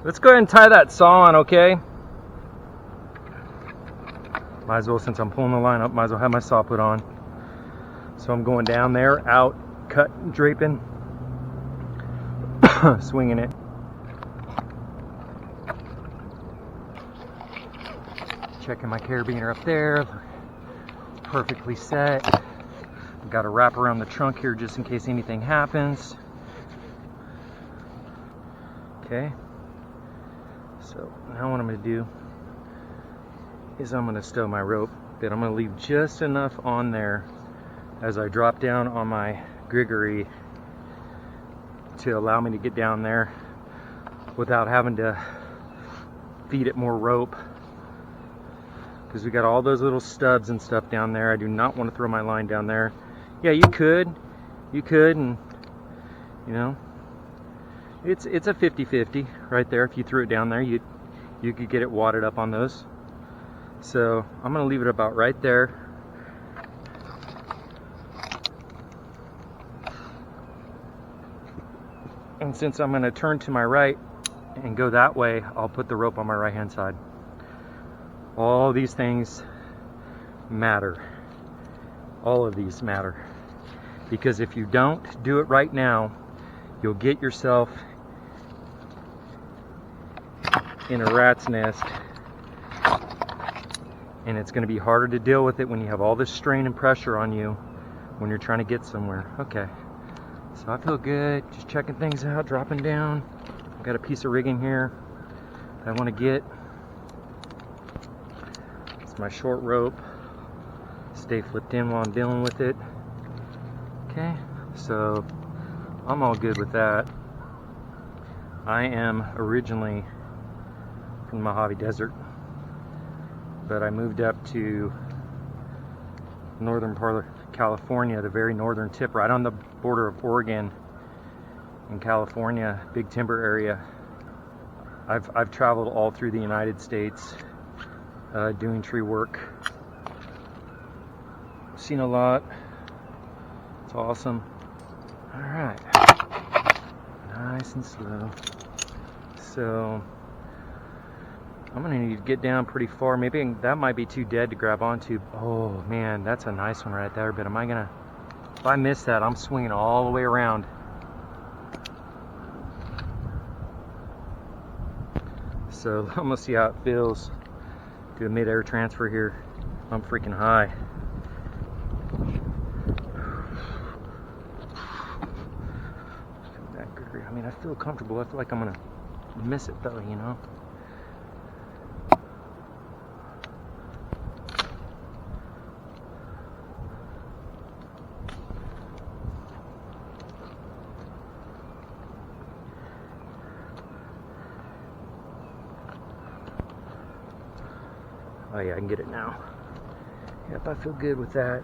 Let's go ahead and tie that saw on, okay? Might as well, since I'm pulling the line up, might as well have my saw put on. So I'm going down there, out, cut, draping, swinging it. Checking my carabiner up there, perfectly set. Got to wrap around the trunk here just in case anything happens. Okay, so now what I'm going to do is I'm going to stow my rope, but I'm going to leave just enough on there as I drop down on my griggery to allow me to get down there without having to feed it more rope, because we got all those little stubs and stuff down there. I do not want to throw my line down there. Yeah, you could, and you know, it's a 50-50 right there. If you threw it down there, you could get it wadded up on those. So I'm gonna leave it about right there. And since I'm gonna turn to my right and go that way, I'll put the rope on my right hand side. All these things matter. All of these matter. Because if you don't do it right now, you'll get yourself in a rat's nest, and it's going to be harder to deal with it when you have all this strain and pressure on you when you're trying to get somewhere. Okay, so I feel good, just checking things out, dropping down. I've got a piece of rigging here that I want to get. It's my short rope. Stay flipped in while I'm dealing with it. Okay, so I'm all good with that. I am originally from the Mojave Desert, but I moved up to northern part of California, the very northern tip, right on the border of Oregon and California, big timber area. I've traveled all through the United States doing tree work. Seen a lot. It's awesome. All right, nice and slow. So I'm gonna need to get down pretty far. Maybe that might be too dead to grab onto. Oh man, that's a nice one right there. But am I gonna? If I miss that, I'm swinging all the way around. So I'm gonna see how it feels. Do a mid-air transfer here. I'm freaking high. I mean, I feel comfortable. I feel like I'm gonna miss it though, you know. Oh yeah, I can get it now. Yep, I feel good with that.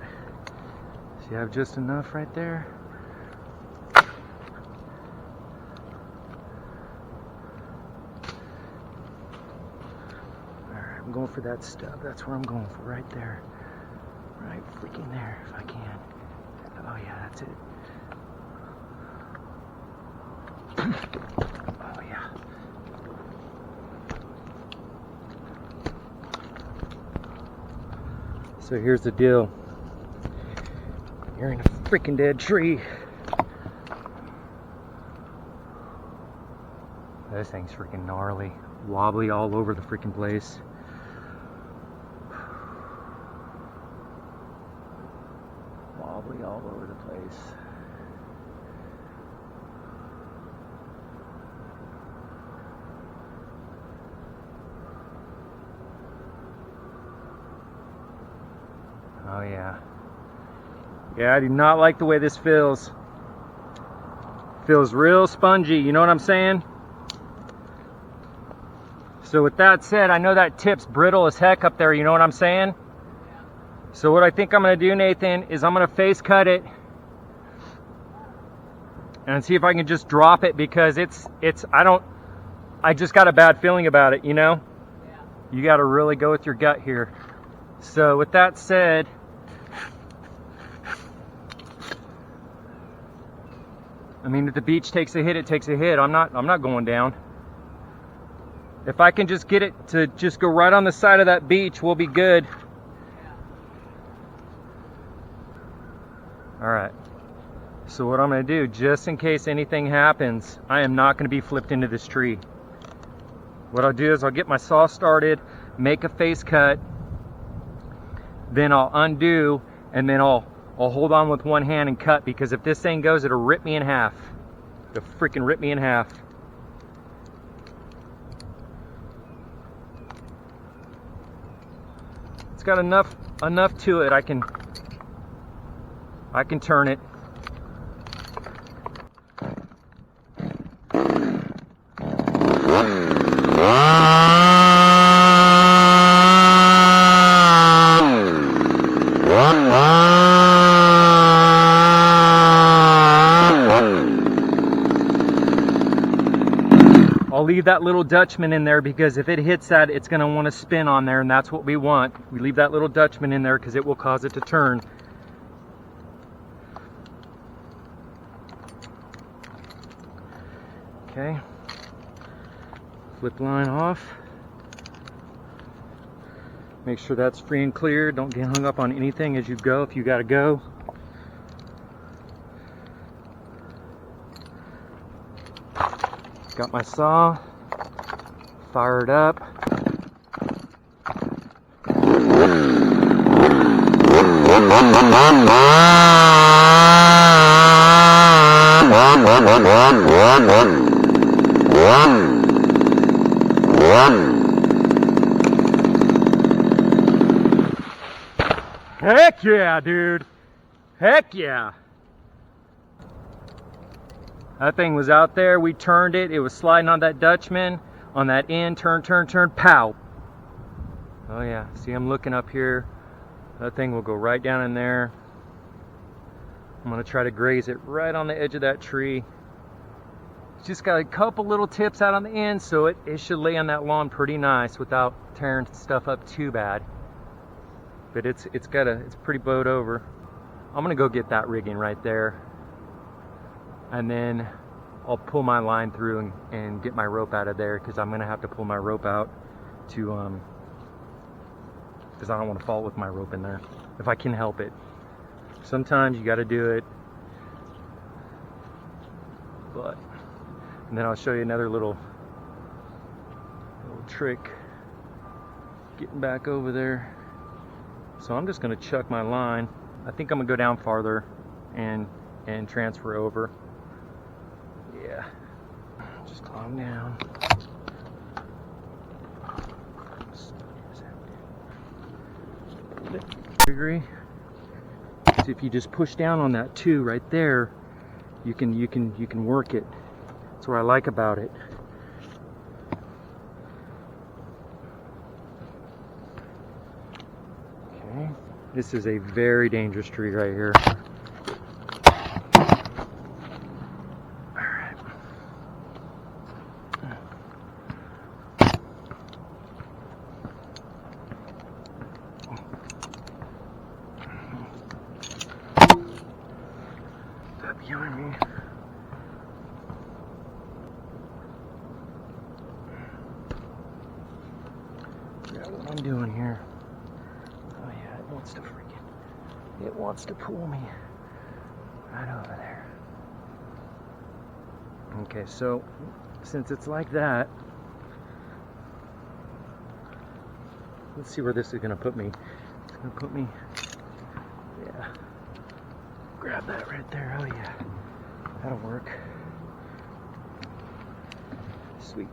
So you have just enough right there. Alright, I'm going for that stub. That's where I'm going for, right there. Right freaking there, if I can. Oh yeah, that's it. Oh yeah. So here's the deal. You're in a freaking dead tree. This thing's freaking gnarly. Wobbly all over the freaking place. Wobbly all over the place. Oh yeah. Yeah, I do not like the way this feels. Feels real spongy, you know what I'm saying? So with that said, I know that tip's brittle as heck up there, you know what I'm saying? So what I think I'm gonna do, Nathan, is I'm gonna face cut it and see if I can just drop it, because I just got a bad feeling about it, you know? You gotta really go with your gut here. So with that said, I mean, if the beach takes a hit, it takes a hit. I'm not going down. If I can just get it to just go right on the side of that beach, we'll be good. All right. So what I'm going to do, just in case anything happens, I am not going to be flipped into this tree. What I'll do is I'll get my saw started, make a face cut, then I'll undo, and then I'll hold on with one hand and cut, because if this thing goes, it'll rip me in half. It'll freaking rip me in half. It's got enough to it. I can turn it. I'll leave that little Dutchman in there because if it hits that, it's going to want to spin on there, and that's what we want. We leave that little Dutchman in there because it will cause it to turn. Okay. Flip line off. Make sure that's free and clear. Don't get hung up on anything as you go if you got to go. Got my saw fired up. Heck yeah, dude. Heck yeah. That thing was out there. We turned it. It was sliding on that Dutchman. On that end, turn, pow. Oh yeah, see, I'm looking up here. That thing will go right down in there. I'm gonna try to graze it right on the edge of that tree. It's just got a couple little tips out on the end, so it should lay on that lawn pretty nice without tearing stuff up too bad. But it's pretty bowed over. I'm gonna go get that rigging right there, and then I'll pull my line through and get my rope out of there, because I'm gonna have to pull my rope out to because I don't want to fall with my rope in there if I can help it. Sometimes you got to do it, and then I'll show you another little trick getting back over there. So I'm just gonna chuck my line. I think I'm gonna go down farther and transfer over. Yeah, just calm down. Agree. So if you just push down on that too, right there, you can work it. That's what I like about it. Okay, this is a very dangerous tree right here. Behind me. Yeah, what I'm doing here. Oh yeah, it wants to pull me right over there. Okay, so since it's like that, let's see where this is gonna put me. It's gonna put me, yeah. Grab that right there. Oh yeah, that'll work. Sweet.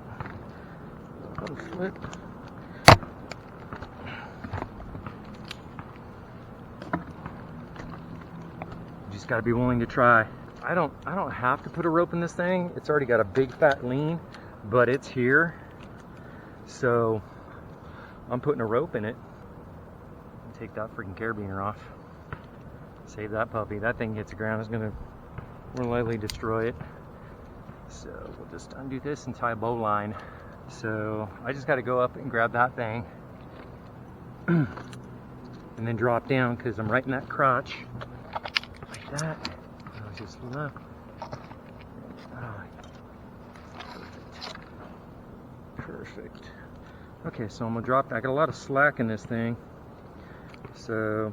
Little flip. You just got to be willing to try. I don't have to put a rope in this thing. It's already got a big fat lean, but it's here, so I'm putting a rope in it. Take that freaking carabiner off. Save that puppy. That thing hits the ground, it's gonna more likely destroy it. So we'll just undo this and tie a bow line. So I just got to go up and grab that thing and then drop down, because I'm right in that crotch like that. I'll just look. Perfect. Okay, so I'm gonna drop. I got a lot of slack in this thing, so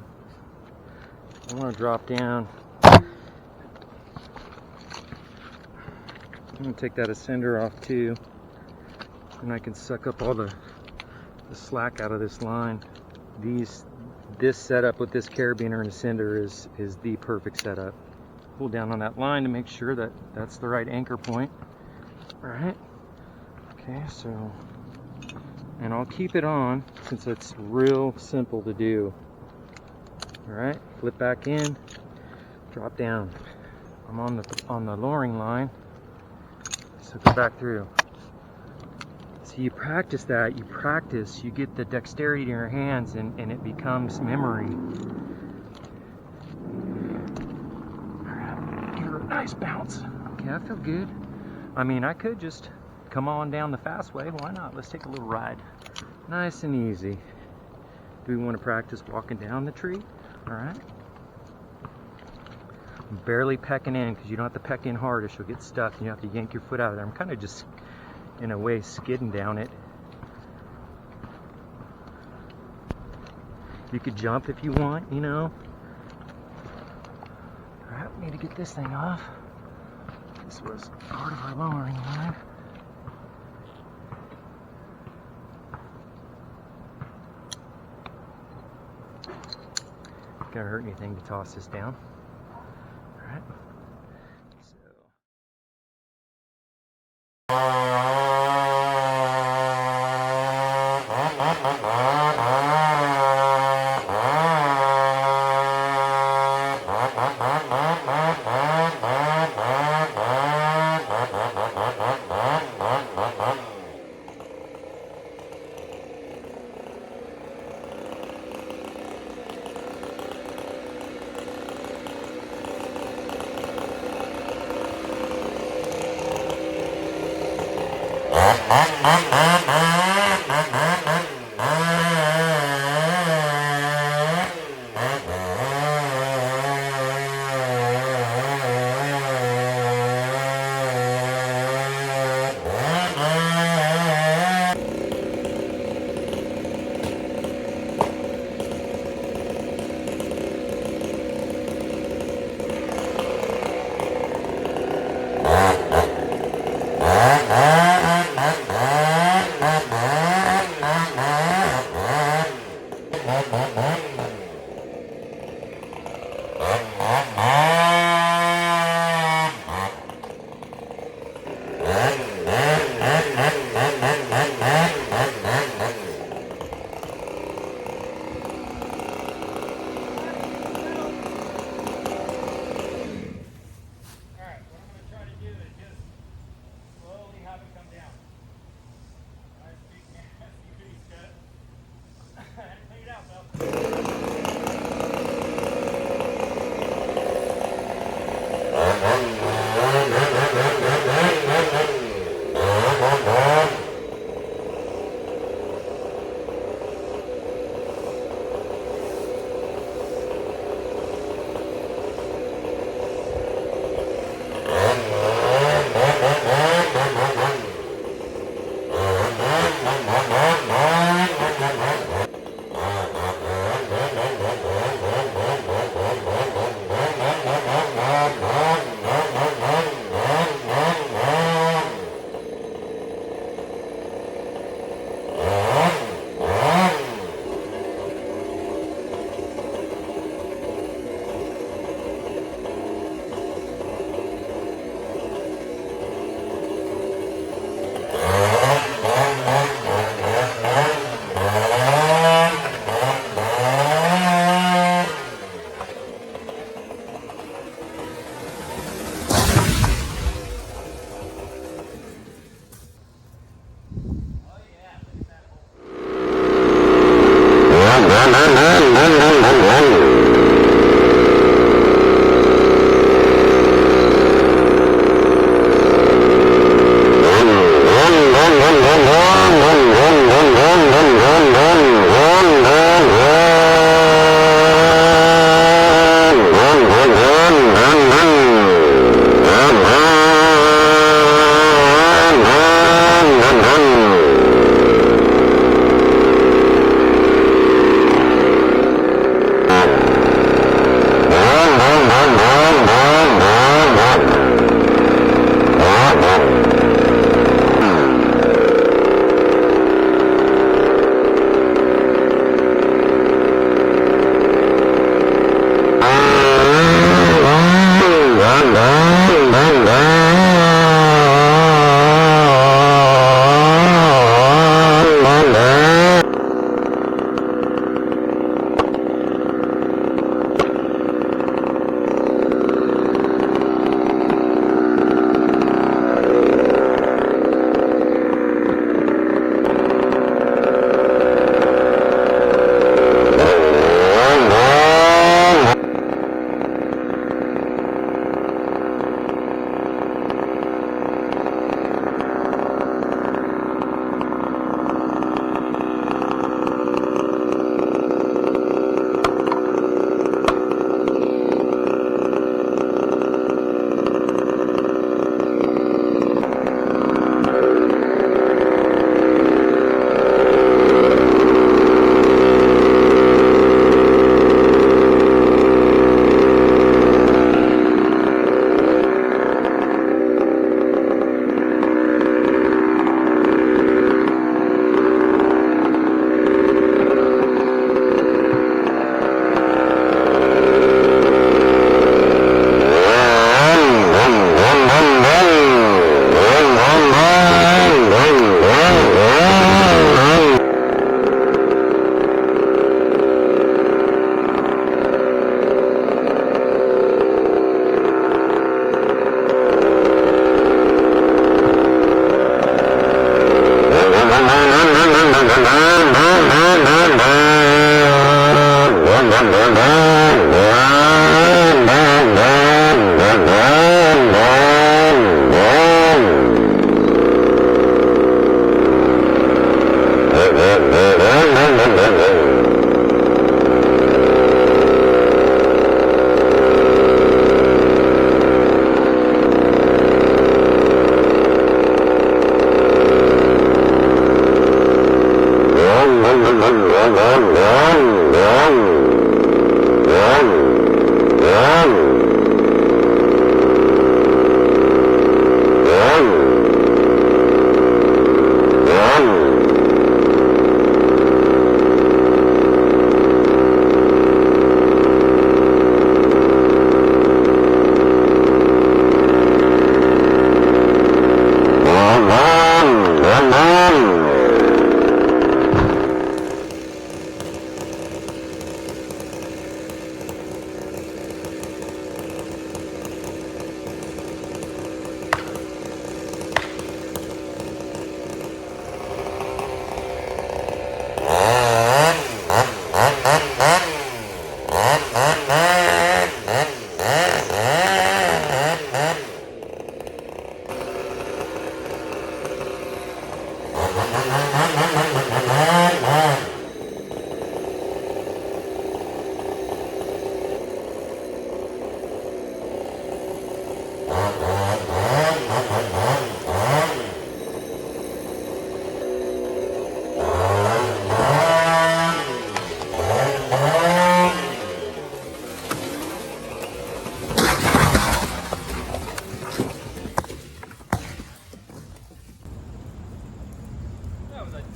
I want to drop down. I'm gonna take that ascender off too, and I can suck up all the slack out of this line. This setup with this carabiner and ascender is the perfect setup. Pull down on that line to make sure that that's the right anchor point. All right. Okay, so, and I'll keep it on since it's real simple to do. All right, flip back in, drop down. I'm on the lowering line, so go back through. So you practice that, you get the dexterity in your hands, and it becomes memory. All right, give her a nice bounce. Okay, I feel good. I mean, I could just come on down the fast way. Why not? Let's take a little ride. Nice and easy. Do we want to practice walking down the tree? All right. I'm barely pecking in, because you don't have to peck in hard or she'll get stuck and you have to yank your foot out of there. I'm kind of just, in a way, skidding down it. You could jump if you want, you know. All right, we need to get this thing off. This was part of our lowering line. Gonna hurt anything to toss this down. All right.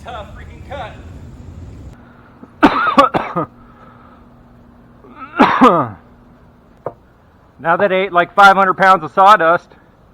Tough freaking cut. Now that I ate like 500 pounds of sawdust.